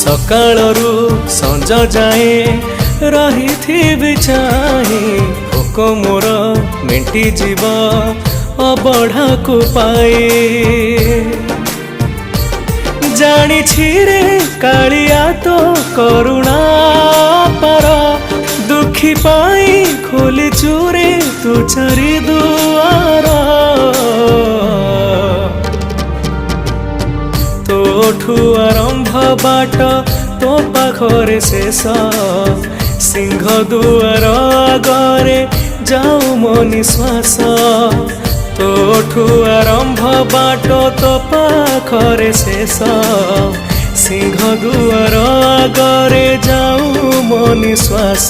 सकाळरू संज जाए रही चाहे भोक मोर मेटी जीव अबढ़ा को पाए जानी रे कालिया तो करुणा पर दुखी पाई खोली चूरे तू चरी दुआर तोठू आरंभ बाट तो पाखरे शेष सिंह दुआर आगरे जाऊ मो निश्वास तोठू आरंभ बाट तो पाखरे शेष सिंह दुआर आगरे जाऊ मो निश्वास।